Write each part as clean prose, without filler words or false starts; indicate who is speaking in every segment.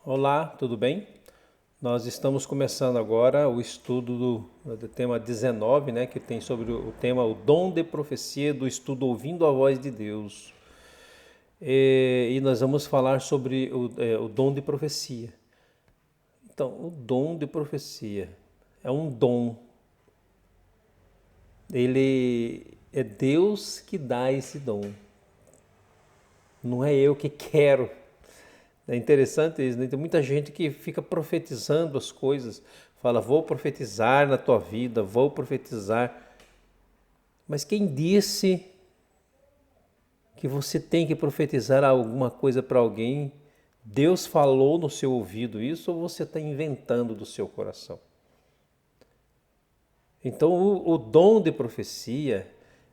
Speaker 1: Olá, tudo bem? Nós estamos começando agora o estudo do tema 19, né, que tem sobre o tema o dom de profecia do estudo Ouvindo a Voz de Deus. E nós vamos falar sobre o dom de profecia. Então, o dom de profecia é um dom. Ele é Deus que dá esse dom. Não é eu que quero. É interessante isso, né? Tem muita gente que fica profetizando as coisas, fala, vou profetizar na tua vida, vou profetizar. Mas quem disse que você tem que profetizar alguma coisa para alguém? Deus falou no seu ouvido isso ou você está inventando do seu coração? Então, o dom de profecia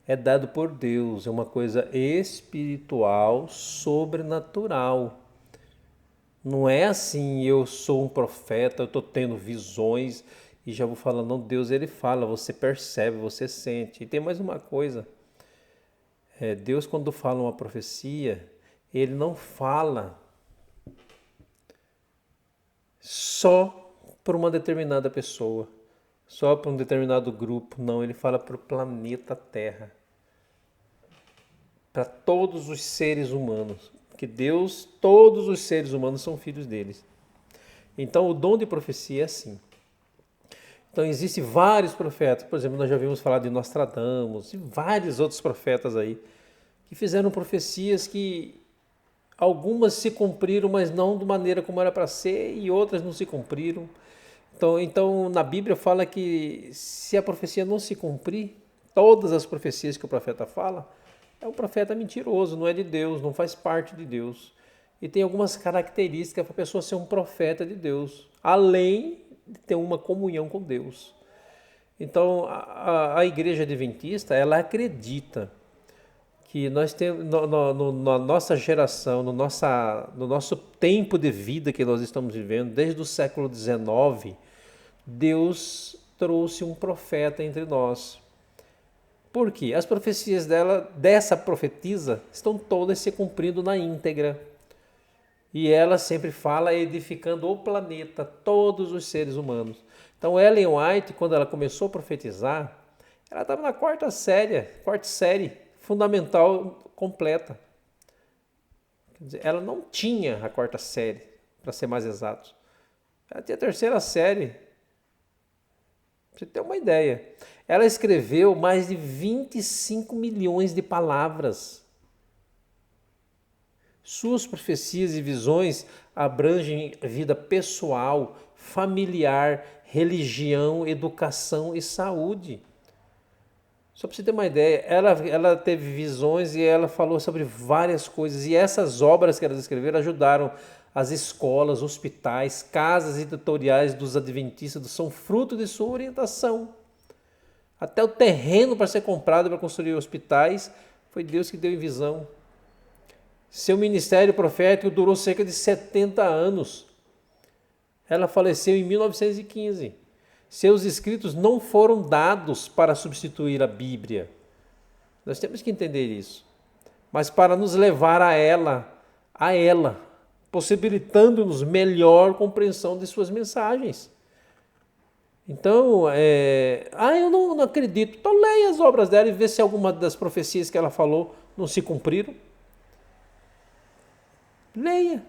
Speaker 1: é dado por Deus, é uma coisa espiritual, sobrenatural. Não é assim, eu sou um profeta, eu estou tendo visões e já vou falando, não, Deus ele fala, você percebe, você sente. E tem mais uma coisa, Deus quando fala uma profecia, ele não fala só para uma determinada pessoa, só para um determinado grupo, não, ele fala para o planeta Terra, para todos os seres humanos, porque Deus, todos os seres humanos são filhos deles. Então o dom de profecia é assim. Então existem vários profetas, por exemplo, nós já vimos falar de Nostradamus e vários outros profetas aí que fizeram profecias que algumas se cumpriram, mas não de maneira como era para ser e outras não se cumpriram. Então na Bíblia fala que se a profecia não se cumprir, todas as profecias que o profeta fala, é um profeta mentiroso, não é de Deus, não faz parte de Deus. E tem algumas características para a pessoa ser um profeta de Deus, além de ter uma comunhão com Deus. Então, a igreja adventista, ela acredita que nós temos, na nossa geração, no nosso tempo de vida que nós estamos vivendo, desde o século XIX, Deus trouxe um profeta entre nós. Por quê? As profecias dessa profetisa, estão todas se cumprindo na íntegra. E ela sempre fala edificando o planeta, todos os seres humanos. Então Ellen White, quando ela começou a profetizar, ela estava na quarta série fundamental completa. Quer dizer, ela não tinha a quarta série, para ser mais exato. Ela tinha a terceira série. Pra você ter uma ideia. Ela escreveu mais de 25 milhões de palavras. Suas profecias e visões abrangem vida pessoal, familiar, religião, educação e saúde. Só para você ter uma ideia, ela teve visões e ela falou sobre várias coisas. E essas obras que ela escreveu ajudaram as escolas, hospitais, casas editoriais dos adventistas, são fruto de sua orientação. Até o terreno para ser comprado para construir hospitais foi Deus que deu em visão. Seu ministério profético durou cerca de 70 anos. Ela faleceu em 1915. Seus escritos não foram dados para substituir a Bíblia. Nós temos que entender isso. Mas para nos levar a ela, possibilitando-nos melhor compreensão de suas mensagens. Então, eu não acredito. Então leia as obras dela e vê se alguma das profecias que ela falou não se cumpriram. Leia.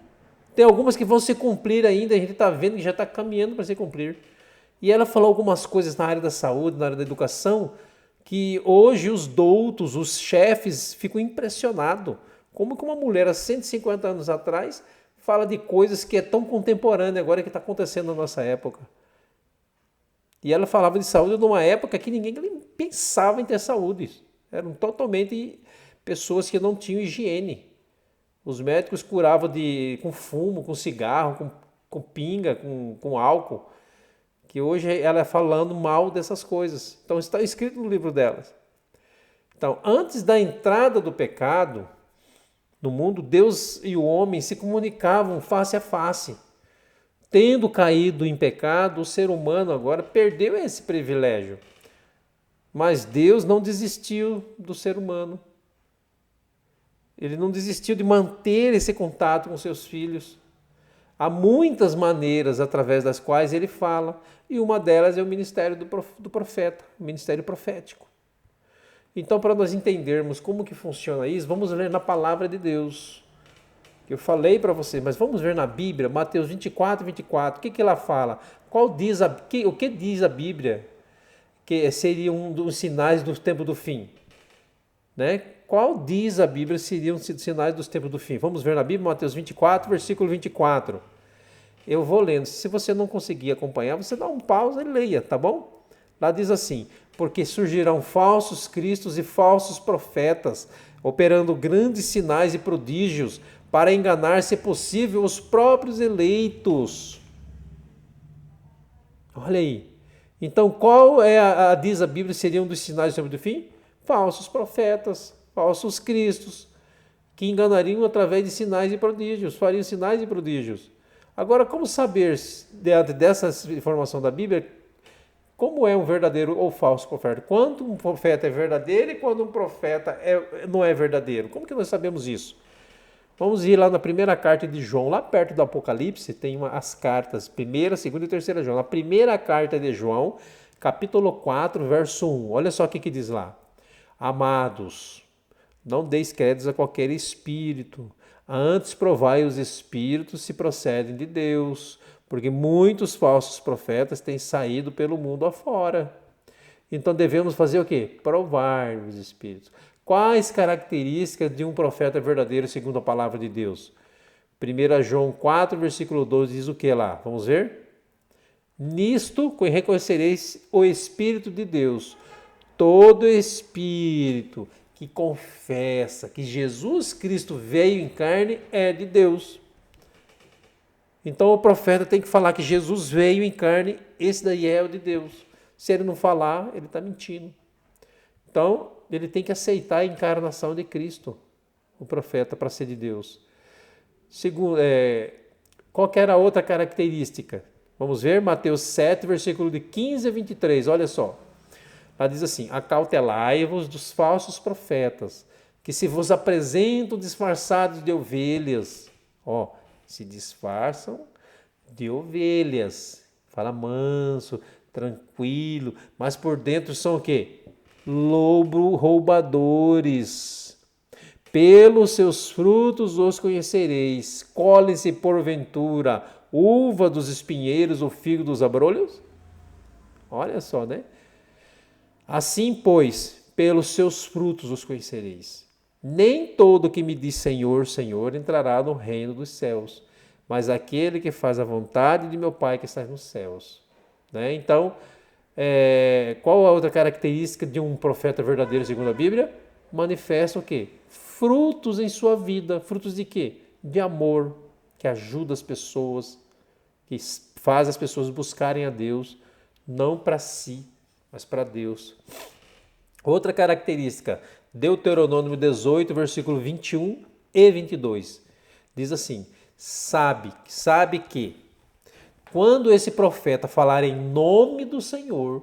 Speaker 1: Tem algumas que vão se cumprir ainda, a gente está vendo que já está caminhando para se cumprir. E ela falou algumas coisas na área da saúde, na área da educação, que hoje os doutos, os chefes, ficam impressionados. Como que uma mulher há 150 anos atrás fala de coisas que é tão contemporânea agora que está acontecendo na nossa época. E ela falava de saúde numa época que ninguém pensava em ter saúde. Eram totalmente pessoas que não tinham higiene. Os médicos curavam com fumo, com cigarro, com pinga, com álcool. Que hoje ela é falando mal dessas coisas. Então está escrito no livro delas. Então, antes da entrada do pecado no mundo, Deus e o homem se comunicavam face a face. Tendo caído em pecado, o ser humano agora perdeu esse privilégio. Mas Deus não desistiu do ser humano. Ele não desistiu de manter esse contato com seus filhos. Há muitas maneiras através das quais ele fala, e uma delas é o ministério do profeta, o ministério profético. Então, para nós entendermos como que funciona isso, vamos ler na palavra de Deus. Eu falei para você, mas vamos ver na Bíblia, Mateus 24, 24, o que ela fala? O que diz a Bíblia que seria um dos sinais do tempo do fim? Né? Qual diz a Bíblia seriam os sinais dos tempos do fim? Vamos ver na Bíblia, Mateus 24, versículo 24. Eu vou lendo. Se você não conseguir acompanhar, você dá um pausa e leia, tá bom? Lá diz assim: porque surgirão falsos cristos e falsos profetas, operando grandes sinais e prodígios, para enganar, se possível, os próprios eleitos. Olha aí. Então, qual é diz a Bíblia, seriam dos sinais do tempo do fim? Falsos profetas, falsos cristos, que enganariam através de sinais e prodígios, fariam sinais e prodígios. Agora, como saber, diante dessa informação da Bíblia, como é um verdadeiro ou falso profeta? Quando um profeta é verdadeiro e quando um profeta não é verdadeiro? Como que nós sabemos isso? Vamos ir lá na primeira carta de João, lá perto do Apocalipse, tem as cartas, primeira, segunda e terceira João. Na primeira carta de João, capítulo 4, verso 1. Olha só o que diz lá. Amados, não deis créditos a qualquer espírito, antes provai os espíritos se procedem de Deus, porque muitos falsos profetas têm saído pelo mundo afora. Então devemos fazer o quê? Provar os espíritos. Quais características de um profeta verdadeiro segundo a palavra de Deus? 1 João 4, versículo 12 diz o que lá? Vamos ver? Nisto reconhecereis o Espírito de Deus. Todo espírito que confessa que Jesus Cristo veio em carne é de Deus. Então o profeta tem que falar que Jesus veio em carne, esse daí é o de Deus. Se ele não falar, ele está mentindo. Então, ele tem que aceitar a encarnação de Cristo, o profeta, para ser de Deus. Segundo, qual que era a outra característica? Vamos ver, Mateus 7, versículo de 15 a 23, olha só. Lá diz assim: acautelai-vos dos falsos profetas, que se vos apresentam disfarçados de ovelhas. Se disfarçam de ovelhas. Fala manso, tranquilo, mas por dentro são o quê? Lobo roubadores. Pelos seus frutos os conhecereis. Colhem-se porventura uva dos espinheiros ou figo dos abrolhos? Olha só, né? Assim, pois, pelos seus frutos os conhecereis. Nem todo que me diz Senhor, Senhor entrará no reino dos céus, mas aquele que faz a vontade de meu Pai que está nos céus. Né? Então, qual a outra característica de um profeta verdadeiro segundo a Bíblia? Manifesta o quê? Frutos em sua vida. Frutos de quê? De amor, que ajuda as pessoas, que faz as pessoas buscarem a Deus, não para si, mas para Deus. Outra característica, Deuteronômio 18, versículo 21 e 22. Diz assim: sabe que quando esse profeta falar em nome do Senhor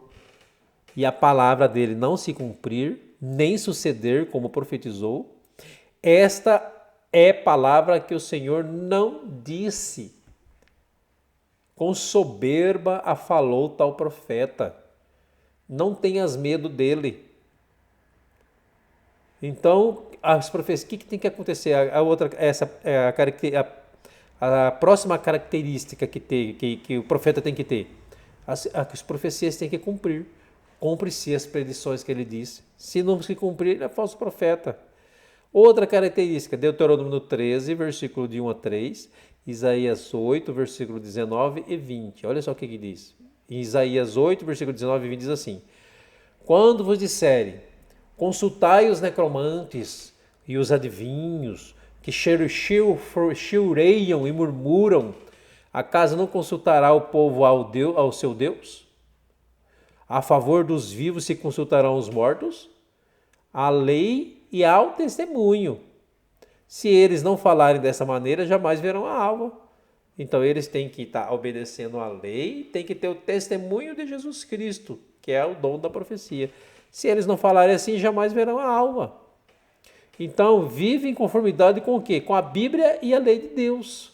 Speaker 1: e a palavra dele não se cumprir, nem suceder como profetizou, esta é palavra que o Senhor não disse. Com soberba a falou tal profeta. Não tenhas medo dele. Então, as profecias, o que tem que acontecer? A próxima característica que o profeta tem que ter. As profecias têm que cumprir. Cumpre-se as predições que ele disse. Se não se cumprir, ele é falso profeta. Outra característica, Deuteronômio 13, versículo de 1 a 3, Isaías 8, versículo 19 e 20. Olha só o que diz. Em Isaías 8, versículo 19 e 20 diz assim: quando vos disserem, consultai os necromantes e os adivinhos, que cheireiam e murmuram, acaso não consultará o povo ao seu Deus? A favor dos vivos se consultarão os mortos? A lei e ao testemunho. Se eles não falarem dessa maneira, jamais verão a alva. Então eles têm que estar obedecendo à lei, tem que ter o testemunho de Jesus Cristo, que é o dom da profecia. Se eles não falarem assim, jamais verão a alva. Então, vive em conformidade com o quê? Com a Bíblia e a lei de Deus.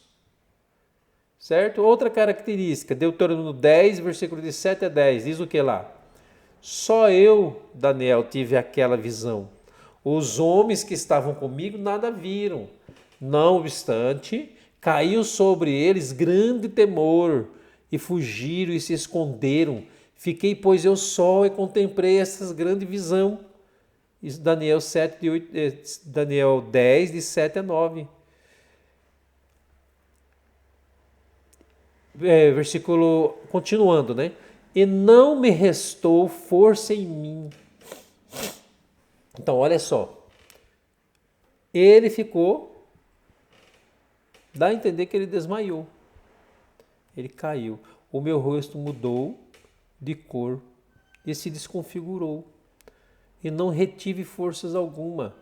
Speaker 1: certo? Outra característica, Deuteronômio 10, versículo de 7 a 10, diz o que lá? Só eu, Daniel, tive aquela visão. Os homens que estavam comigo nada viram. Não obstante, caiu sobre eles grande temor, e fugiram e se esconderam. Fiquei, pois, eu só e contemplei essa grande visão. Isso, Daniel 7, de 8, Daniel 10, de 7 a 9. Versículo, continuando, né? E não me restou força em mim. Então, olha só. Ele ficou, dá a entender que ele desmaiou. Ele caiu. O meu rosto mudou de cor e se desconfigurou. E não retive forças alguma.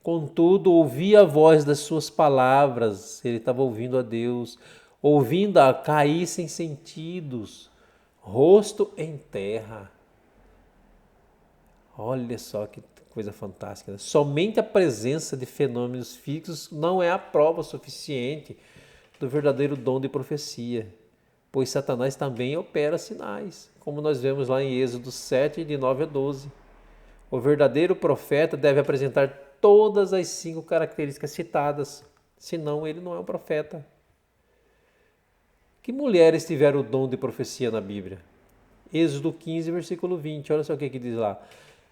Speaker 1: Contudo, ouvi a voz das suas palavras. Ele estava ouvindo a Deus. Ouvindo-a cair sem sentidos. Rosto em terra. Olha só que coisa fantástica, né? Somente a presença de fenômenos fixos não é a prova suficiente do verdadeiro dom de profecia, pois Satanás também opera sinais, como nós vemos lá em Êxodo 7, de 9 a 12. O verdadeiro profeta deve apresentar todas as 5 características citadas, senão ele não é um profeta. Que mulheres tiveram o dom de profecia na Bíblia? Êxodo 15, versículo 20, olha só o que diz lá.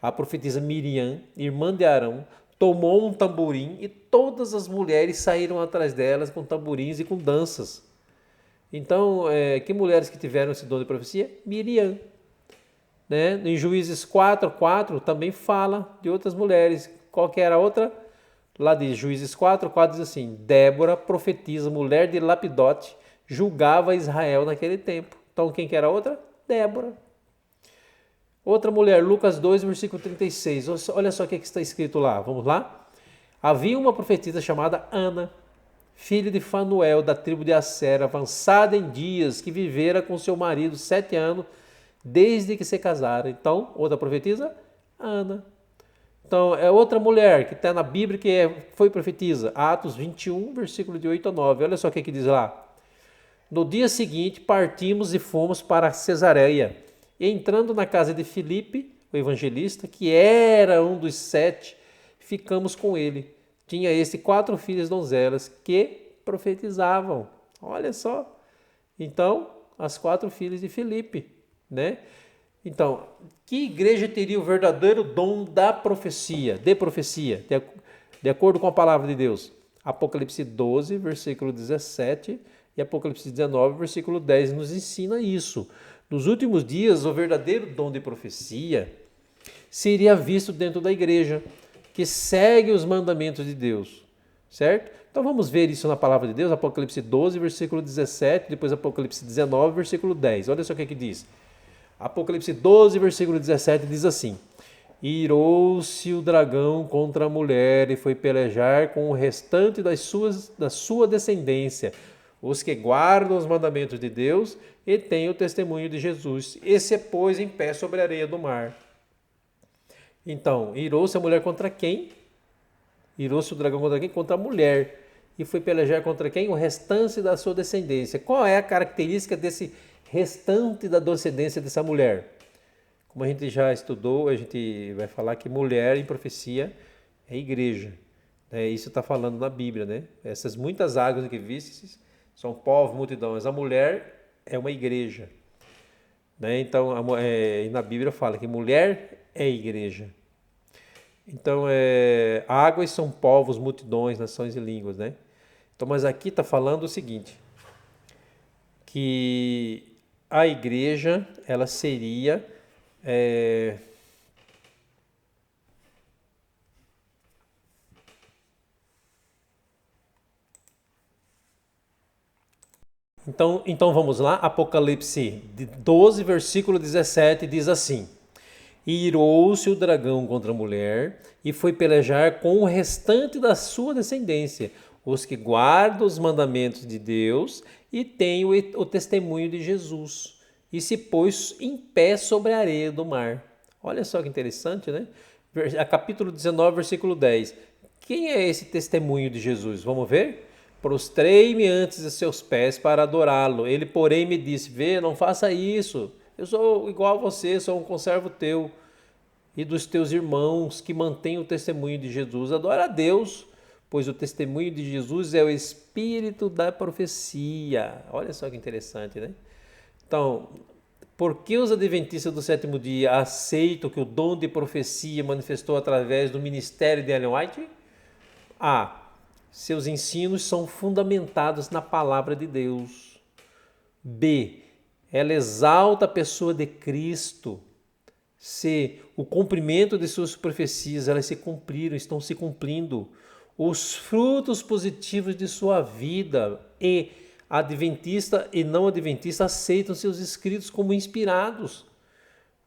Speaker 1: A profetisa Miriam, irmã de Arão, tomou um tamborim e todas as mulheres saíram atrás delas com tamborins e com danças. Então, que mulheres que tiveram esse dom de profecia? Miriam. Né? Em Juízes 4:4 também fala de outras mulheres. Qual que era a outra? Lá de Juízes 4:4 diz assim: Débora, profetisa, mulher de Lapidote, julgava Israel naquele tempo. Então, quem que era a outra? Débora. Outra mulher, Lucas 2, versículo 36. Olha só o que está escrito lá. Vamos lá? Havia uma profetisa chamada Ana, filha de Fanuel, da tribo de Asser, avançada em dias, que vivera com seu marido 7 anos, desde que se casaram. Então, outra profetisa, Ana. Então, é outra mulher que está na Bíblia que foi profetisa. Atos 21, versículo de 8 a 9. Olha só o que diz lá. No dia seguinte, partimos e fomos para Cesareia. E entrando na casa de Filipe, o evangelista, que era um dos 7, ficamos com ele. Tinha este 4 filhas donzelas que profetizavam. Olha só. Então, as 4 filhas de Filipe, né? Então, que igreja teria o verdadeiro dom da profecia, de acordo com a palavra de Deus? Apocalipse 12, versículo 17 e Apocalipse 19, versículo 10 nos ensina isso. Nos últimos dias, o verdadeiro dom de profecia seria visto dentro da igreja, que segue os mandamentos de Deus, certo? Então vamos ver isso na palavra de Deus, Apocalipse 12, versículo 17, depois Apocalipse 19, versículo 10. Olha só o que diz. Apocalipse 12, versículo 17 diz assim: Irou-se o dragão contra a mulher e foi pelejar com o restante da sua descendência, os que guardam os mandamentos de Deus e têm o testemunho de Jesus, e se pôs em pé sobre a areia do mar. Então, irou-se a mulher contra quem? Irou-se o dragão contra quem? Contra a mulher. E foi pelejar contra quem? O restante da sua descendência. Qual é a característica desse restante da descendência dessa mulher? Como a gente já estudou, a gente vai falar que mulher em profecia é igreja. Isso está falando na Bíblia, né? Essas muitas águas que vistes são povo, multidões. A mulher é uma igreja. Né? Então, na Bíblia fala que mulher é igreja. Então, águas são povos, multidões, nações e línguas. Né? Então, mas aqui está falando o seguinte, que a igreja, ela seria... Então vamos lá, Apocalipse 12, versículo 17 diz assim: E irou-se o dragão contra a mulher e foi pelejar com o restante da sua descendência, os que guardam os mandamentos de Deus e têm o testemunho de Jesus, e se pôs em pé sobre a areia do mar. Olha só que interessante, né? Capítulo 19, versículo 10. Quem é esse testemunho de Jesus? Vamos ver? Prostrei-me antes de seus pés para adorá-lo. Ele, porém, me disse: Vê, não faça isso. Eu sou igual a você, sou um conservo teu e dos teus irmãos que mantêm o testemunho de Jesus. Adora a Deus, pois o testemunho de Jesus é o espírito da profecia. Olha só que interessante, né? Então, por que os adventistas do sétimo dia aceitam que o dom de profecia manifestou através do ministério de Ellen White? A. Seus ensinos são fundamentados na palavra de Deus. B. Ela exalta a pessoa de Cristo. C. O cumprimento de suas profecias, elas se cumpriram, estão se cumprindo. Os frutos positivos de sua vida. E. Adventista e não adventista aceitam seus escritos como inspirados.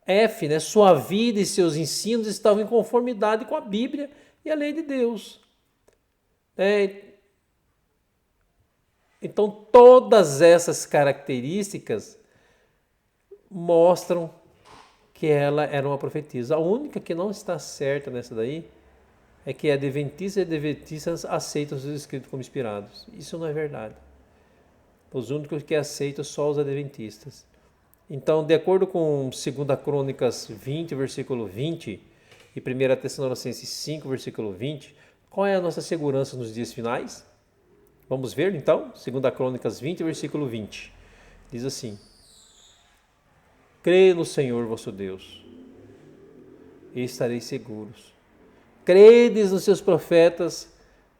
Speaker 1: F. Né, sua vida e seus ensinos estavam em conformidade com a Bíblia e a lei de Deus. Então, todas essas características mostram que ela era uma profetisa. A única que não está certa nessa daí é que adventistas e adventistas aceitam os escritos como inspirados. Isso não é verdade. Os únicos que aceitam são os adventistas. Então, de acordo com 2 Crônicas 20, versículo 20 e 1 Tessalonicenses 5, versículo 20, qual é a nossa segurança nos dias finais? Vamos ver então, 2 Crônicas 20, versículo 20. Diz assim: Crê no Senhor vosso Deus e estareis seguros. Credes nos seus profetas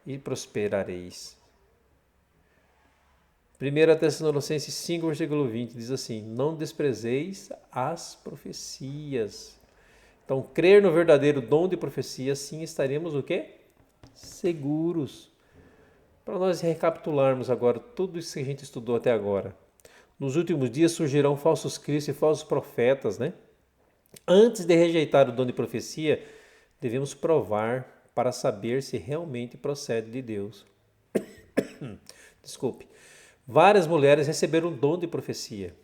Speaker 1: e prosperareis. 1 Tessalonicenses 5, versículo 20 diz assim: Não desprezeis as profecias. Então, crer no verdadeiro dom de profecia, assim estaremos o quê? Seguros. Para nós recapitularmos agora tudo isso que a gente estudou até agora. Nos últimos dias surgirão falsos cristos e falsos profetas, né? Antes de rejeitar o dom de profecia, devemos provar para saber se realmente procede de Deus. Desculpe. Várias mulheres receberam o dom de profecia.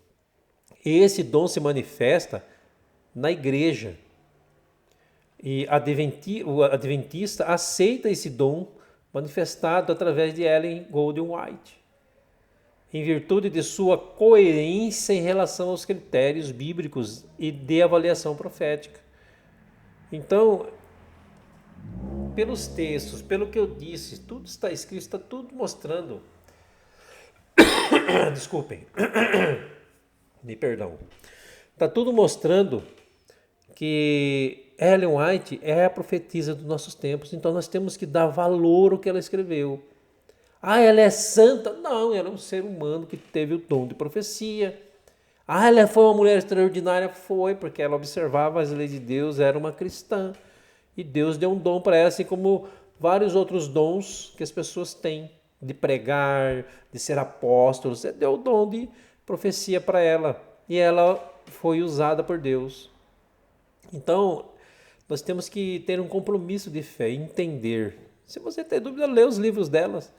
Speaker 1: Esse dom se manifesta na igreja. E o adventista aceita esse dom manifestado através de Ellen Golden White, em virtude de sua coerência em relação aos critérios bíblicos e de avaliação profética. Então, pelos textos, pelo que eu disse, tudo está escrito, está tudo mostrando. Desculpem, me perdão. Está tudo mostrando que Ellen White é a profetisa dos nossos tempos, então nós temos que dar valor ao que ela escreveu. Ah, ela é santa? Não, ela é um ser humano que teve o dom de profecia. Ah, ela foi uma mulher extraordinária? Foi, porque ela observava as leis de Deus, era uma cristã. E Deus deu um dom para ela, assim como vários outros dons que as pessoas têm, de pregar, de ser apóstolos. Ele deu o dom de profecia para ela. E ela foi usada por Deus. Então, nós temos que ter um compromisso de fé, entender. Se você tem dúvida, lê os livros delas.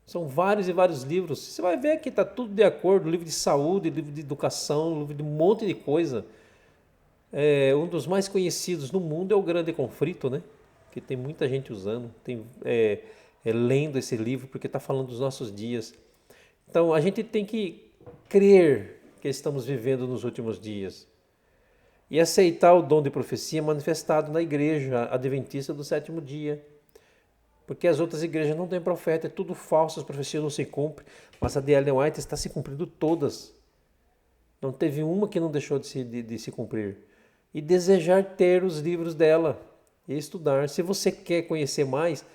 Speaker 1: São vários e vários livros. Você vai ver que está tudo de acordo. Livro de saúde, livro de educação, livro de um monte de coisa. Um dos mais conhecidos no mundo é o Grande Conflito, né? Que tem muita gente usando, lendo esse livro, porque está falando dos nossos dias. Então, a gente tem que crer que estamos vivendo nos últimos dias. E aceitar o dom de profecia manifestado na igreja adventista do sétimo dia. Porque as outras igrejas não têm profeta, é tudo falso, as profecias não se cumprem. Mas a de Ellen White está se cumprindo todas. Não teve uma que não deixou de se cumprir. E desejar ter os livros dela e estudar. Se você quer conhecer mais,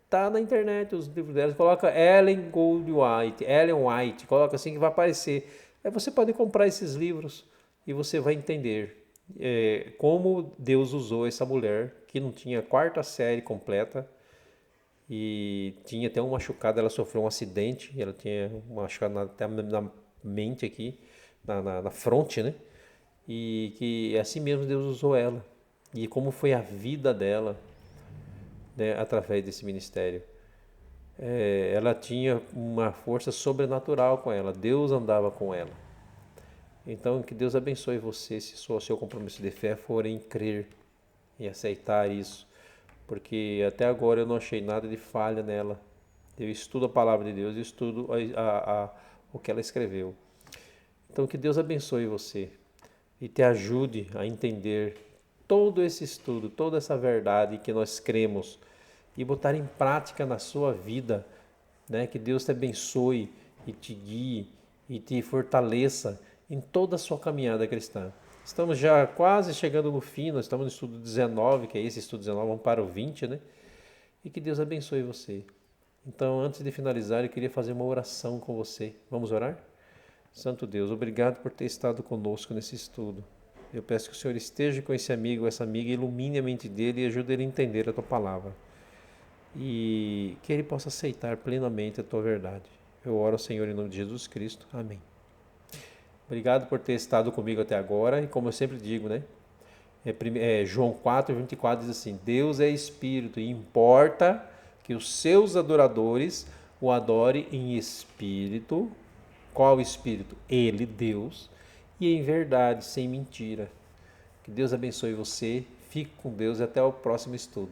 Speaker 1: está na internet os livros dela. Coloca Ellen White, coloca assim que vai aparecer. Aí você pode comprar esses livros e você vai entender como Deus usou essa mulher que não tinha a quarta série completa e tinha até um machucado, ela sofreu um acidente, ela tinha um machucado até na mente aqui, na fronte, né? E que assim mesmo Deus usou ela. E como foi a vida dela, né, através desse ministério. Ela tinha uma força sobrenatural com ela, Deus andava com ela. Então, que Deus abençoe você, se o seu compromisso de fé for em crer e aceitar isso. Porque até agora eu não achei nada de falha nela. Eu estudo a palavra de Deus, eu estudo o que ela escreveu. Então, que Deus abençoe você e te ajude a entender todo esse estudo, toda essa verdade que nós cremos e botar em prática na sua vida, né? Que Deus te abençoe e te guie e te fortaleça em toda a sua caminhada cristã. Estamos já quase chegando no fim, nós estamos no estudo 19, que é esse estudo 19, vamos para o 20, né? E que Deus abençoe você. Então, antes de finalizar, eu queria fazer uma oração com você. Vamos orar? Santo Deus, obrigado por ter estado conosco nesse estudo. Eu peço que o Senhor esteja com esse amigo, essa amiga, ilumine a mente dele e ajude ele a entender a tua palavra. E que ele possa aceitar plenamente a tua verdade. Eu oro ao Senhor em nome de Jesus Cristo. Amém. Obrigado por ter estado comigo até agora. E como eu sempre digo, né? João 4:24 diz assim: Deus é espírito e importa que os seus adoradores o adorem em espírito. Qual espírito? Ele, Deus, e em verdade, sem mentira. Que Deus abençoe você. Fique com Deus e até o próximo estudo.